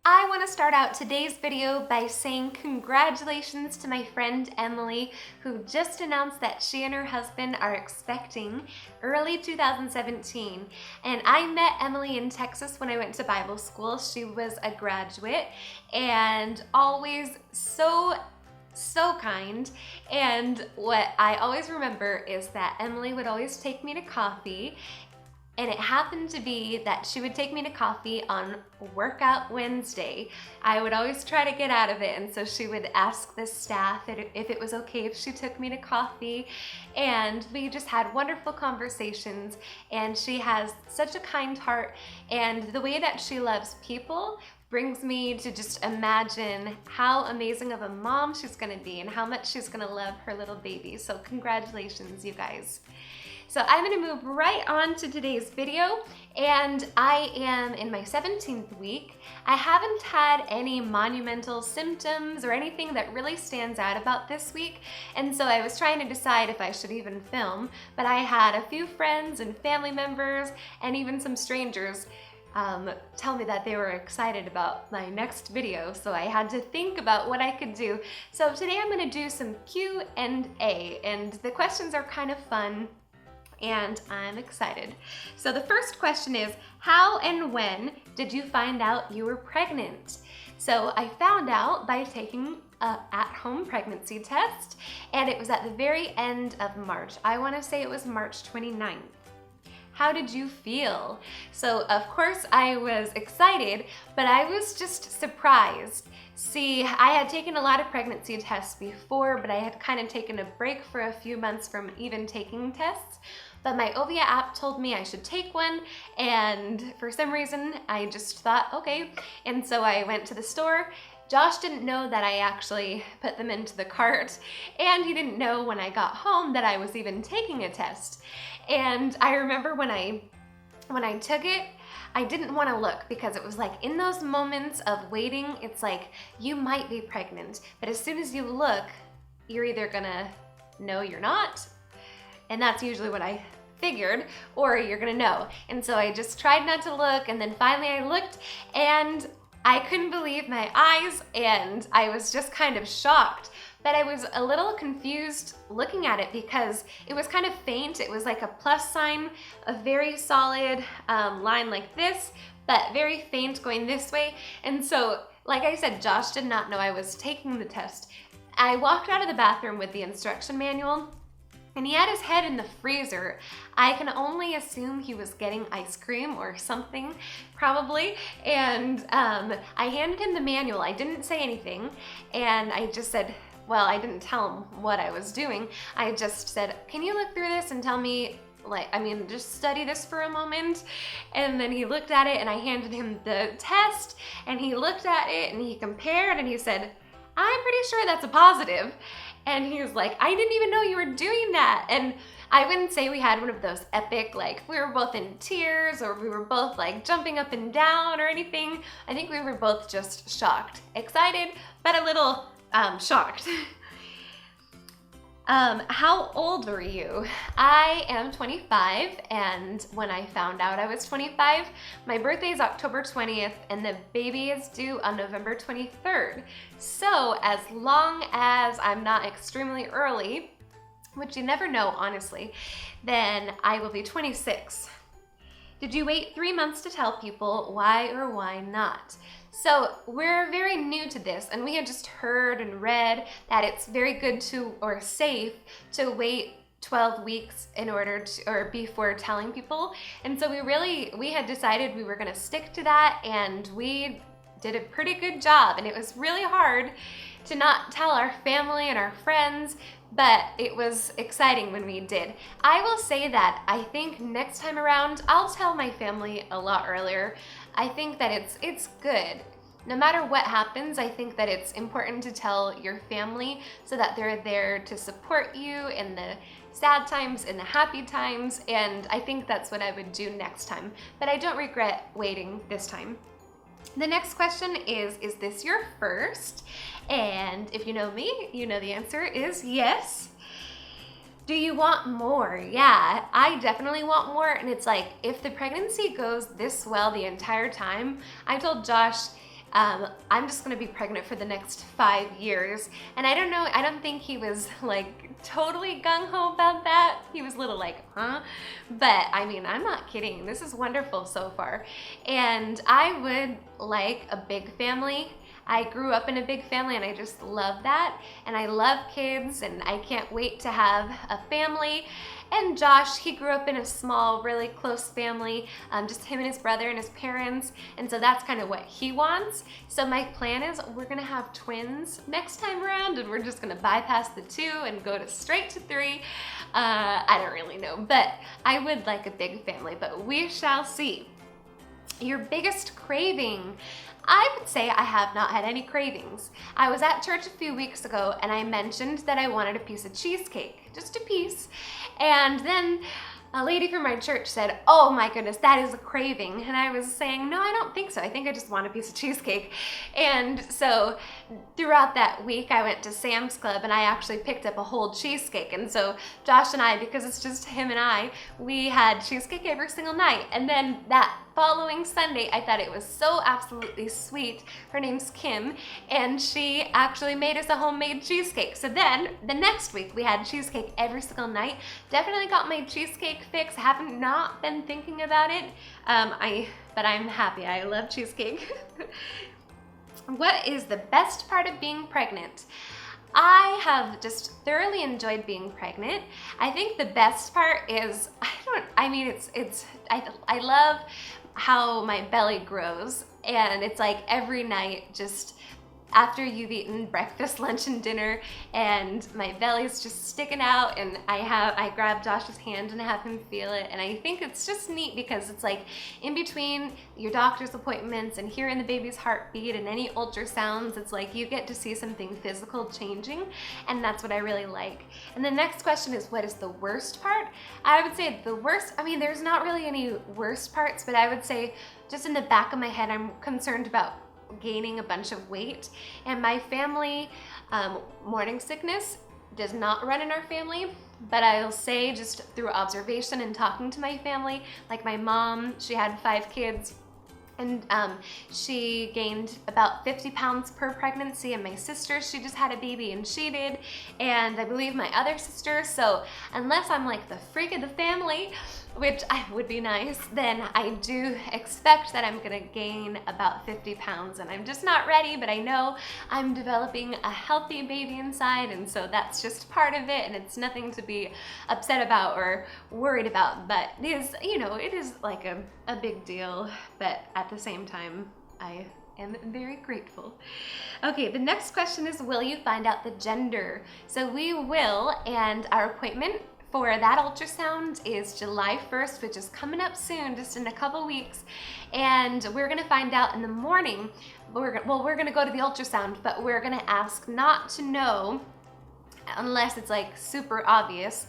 I want to start out today's video by saying congratulations to my friend Emily, who just announced that she and her husband are expecting early 2017. And I met Emily in Texas when I went to Bible school. She was a graduate and always so kind. And what I always remember is that Emily would always take me to coffee. And it happened to be that she would take me to coffee on Workout Wednesday. I would always try to get out of it, and so she would ask the staff if it was okay if she took me to coffee. And we just had wonderful conversations, and she has such a kind heart, and the way that she loves people brings me to just imagine how amazing of a mom she's gonna be and how much she's gonna love her little baby. So congratulations, you guys. So I'm gonna move right on to today's video, and I am in my 17th week. I haven't had any monumental symptoms or anything that really stands out about this week, and so I was trying to decide if I should even film, but I had a few friends and family members and even some strangers tell me that they were excited about my next video, so I had to think about what I could do. So today I'm gonna do some Q&A, and the questions are kind of fun, and I'm excited. So the first question is, how and when did you find out you were pregnant? So I found out by taking an at-home pregnancy test, and it was at the very end of March. I want to say it was March 29th. How did you feel? So of course I was excited, but I was just surprised. See, I had taken a lot of pregnancy tests before, but I had kind of taken a break for a few months from even taking tests. But my Ovia app told me I should take one, and for some reason I just thought, okay. And so I went to the store. Josh didn't know that I actually put them into the cart, and he didn't know when I got home that I was even taking a test. And I remember when I took it, I didn't want to look because it was like in those moments of waiting, it's like you might be pregnant, but as soon as you look, you're either gonna know you're not, and that's usually what I figured, or you're gonna know. And so I just tried not to look, and then finally I looked, and I couldn't believe my eyes, and I was just kind of shocked. But I was a little confused looking at it because it was kind of faint. It was like a plus sign, a very solid line like this, but very faint going this way. And so, like I said, Josh did not know I was taking the test. I walked out of the bathroom with the instruction manual, and he had his head in the freezer. I can only assume he was getting ice cream or something, probably. And I handed him the manual. I didn't say anything, and I just said, well, I didn't tell him what I was doing. I just said, can you look through this and tell me, just study this for a moment? And then he looked at it, and I handed him the test, and he looked at it, and he compared, and he said, I'm pretty sure that's a positive. And he was like, I didn't even know you were doing that. And I wouldn't say we had one of those epic, like we were both in tears or we were both like jumping up and down or anything. I think we were both just shocked, excited, but a little shocked. How old were you? I am 25, and when I found out I was 25, my birthday is October 20th, and the baby is due on November 23rd. So as long as I'm not extremely early, which you never know, honestly, then I will be 26. Did you wait 3 months to tell people? Why or why not? So we're very new to this, and we had just heard and read that it's very good to, or safe, to wait 12 weeks in order to, or before telling people. And so we had decided we were gonna stick to that, and we did a pretty good job. And it was really hard to not tell our family and our friends, but it was exciting when we did. I will say that I think next time around, I'll tell my family a lot earlier. I think that it's good. No matter what happens, I think that it's important to tell your family so that they're there to support you in the sad times, in the happy times, and I think that's what I would do next time. But I don't regret waiting this time. The next question is this your first? And if you know me, you know the answer is yes. Do you want more? Yeah, I definitely want more. And it's like, if the pregnancy goes this well the entire time, I told Josh, I'm just gonna be pregnant for the next 5 years. And I don't know, I don't think he was like totally gung-ho about that. He was a little like, huh? But I mean, I'm not kidding. This is wonderful so far. And I would like a big family. I grew up in a big family and I just love that. And I love kids and I can't wait to have a family. And Josh, he grew up in a small, really close family, just him and his brother and his parents. And so that's kind of what he wants. So my plan is we're gonna have twins next time around and we're just gonna bypass the 2 and go straight to 3. I don't really know, but I would like a big family, but we shall see. Your biggest craving. I would say I have not had any cravings. I was at church a few weeks ago and I mentioned that I wanted a piece of cheesecake, just a piece. And then a lady from my church said, oh my goodness, that is a craving. And I was saying, no, I don't think so. I think I just want a piece of cheesecake. And so throughout that week, I went to Sam's Club and I actually picked up a whole cheesecake. And so Josh and I, because it's just him and I, we had cheesecake every single night. And then that following Sunday, I thought it was so absolutely sweet. Her name's Kim, and she actually made us a homemade cheesecake. So then the next week we had cheesecake every single night. Definitely got my cheesecake fix. Haven't not been thinking about it. But I'm happy. I love cheesecake. What is the best part of being pregnant? I have just thoroughly enjoyed being pregnant. I think the best part is, I love how my belly grows, and it's like every night, just after you've eaten breakfast, lunch, and dinner, and my belly's just sticking out, and I grab Josh's hand and have him feel it, and I think it's just neat because it's like in between your doctor's appointments and hearing the baby's heartbeat and any ultrasounds, it's like you get to see something physical changing, and that's what I really like. And the next question is, what is the worst part? I would say the worst, there's not really any worst parts, but I would say just in the back of my head, I'm concerned about gaining a bunch of weight. And my family, morning sickness does not run in our family, but I'll say just through observation and talking to my family, like my mom, she had 5 kids, and she gained about 50 pounds per pregnancy, and my sister, she just had a baby and she did, and I believe my other sister. So unless I'm like the freak of the family, which would be nice, then I do expect that I'm gonna gain about 50 pounds, and I'm just not ready, but I know I'm developing a healthy baby inside, and so that's just part of it, and it's nothing to be upset about or worried about, but it is, it is like a big deal, but at the same time, I am very grateful. Okay, the next question is, will you find out the gender? So we will, and our appointment for that ultrasound is July 1st, which is coming up soon, just in a couple weeks. And we're gonna find out in the morning. We're gonna go to the ultrasound, but we're gonna ask not to know unless it's like super obvious.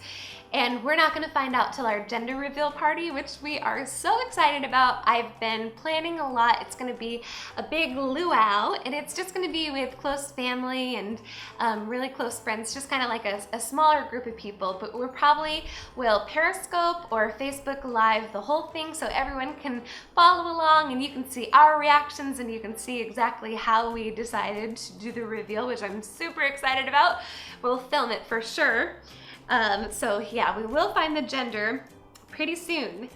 And we're not gonna find out till our gender reveal party, which we are so excited about. I've been planning a lot. It's gonna be a big luau, and it's just gonna be with close family and really close friends, just kind of like a smaller group of people, but we're probably will Periscope or Facebook Live the whole thing so everyone can follow along and you can see our reactions and you can see exactly how we decided to do the reveal, which I'm super excited about. We'll film it for sure. So yeah, we will find the gender pretty soon.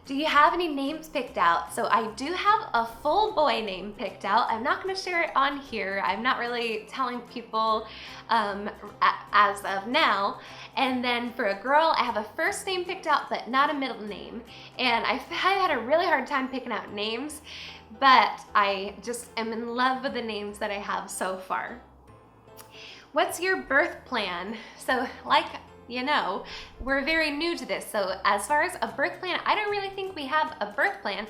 Do you have any names picked out? So I do have a full boy name picked out. I'm not going to share it on here. I'm not really telling people as of now. And then for a girl, I have a first name picked out, but not a middle name. And I've had a really hard time picking out names, but I just am in love with the names that I have so far. What's your birth plan? So we're very new to this. So as far as a birth plan, I don't really think we have a birth plan.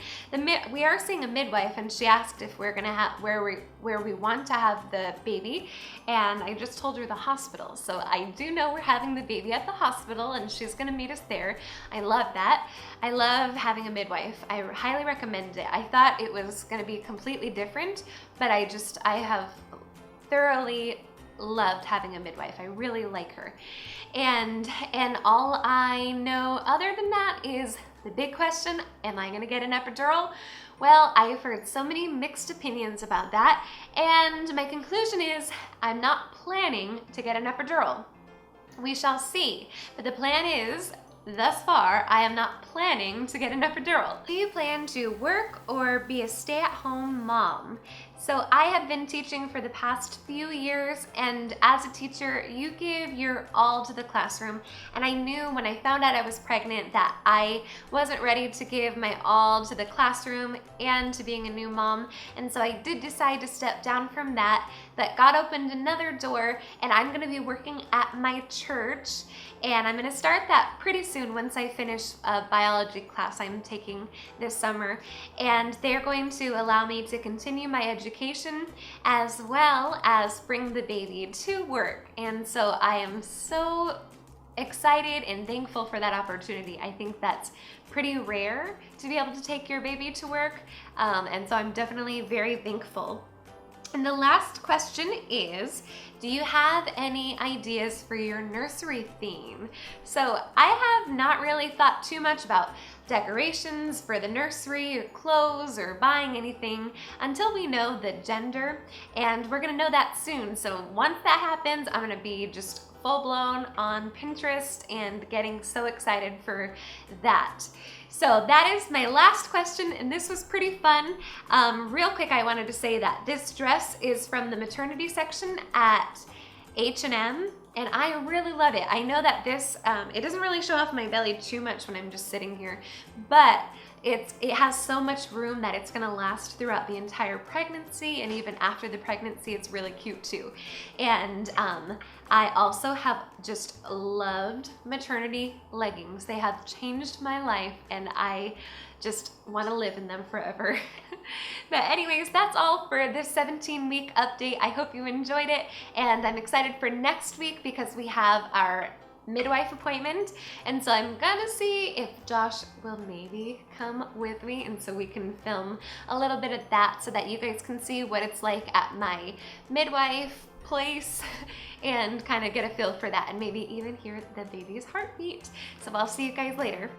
We are seeing a midwife, and she asked if we're gonna have where we want to have the baby, and I just told her the hospital. So I do know we're having the baby at the hospital, and she's gonna meet us there. I love that. I love having a midwife. I highly recommend it. I thought it was gonna be completely different, but I have thoroughly loved having a midwife. I really like her. And all I know other than that is The big question, am I gonna get an epidural? Well, I've heard so many mixed opinions about that, and my conclusion is I'm not planning to get an epidural. We shall see, but the plan is, thus far, I am not planning to get an epidural. Do you plan to work or be a stay-at-home mom? So I have been teaching for the past few years, and as a teacher, you give your all to the classroom. And I knew when I found out I was pregnant that I wasn't ready to give my all to the classroom and to being a new mom. And so I did decide to step down from that, but God opened another door, and I'm gonna be working at my church. And I'm gonna start that pretty soon once I finish a biology class I'm taking this summer. And they're going to allow me to continue my education as well as bring the baby to work. And so I am so excited and thankful for that opportunity. I think that's pretty rare to be able to take your baby to work. And so I'm definitely very thankful. And the last question is, do you have any ideas for your nursery theme? So I have not really thought too much about decorations for the nursery or clothes or buying anything until we know the gender, and we're gonna know that soon. So once that happens, I'm gonna be just full-blown on Pinterest and getting so excited for that. So that is my last question, and this was pretty fun. Real quick, I wanted to say that this dress is from the maternity section at H&M, and I really love it. I know that this, it doesn't really show off my belly too much when I'm just sitting here, but it has so much room that it's gonna last throughout the entire pregnancy, and even after the pregnancy, it's really cute too. And I also have just loved maternity leggings. They have changed my life, and I just wanna live in them forever. But anyways, that's all for this 17-week update. I hope you enjoyed it, and I'm excited for next week because we have our midwife appointment, and so I'm gonna see if Josh will maybe come with me, and so we can film a little bit of that so that you guys can see what it's like at my midwife place and kind of get a feel for that, and maybe even hear the baby's heartbeat. So I'll see you guys later.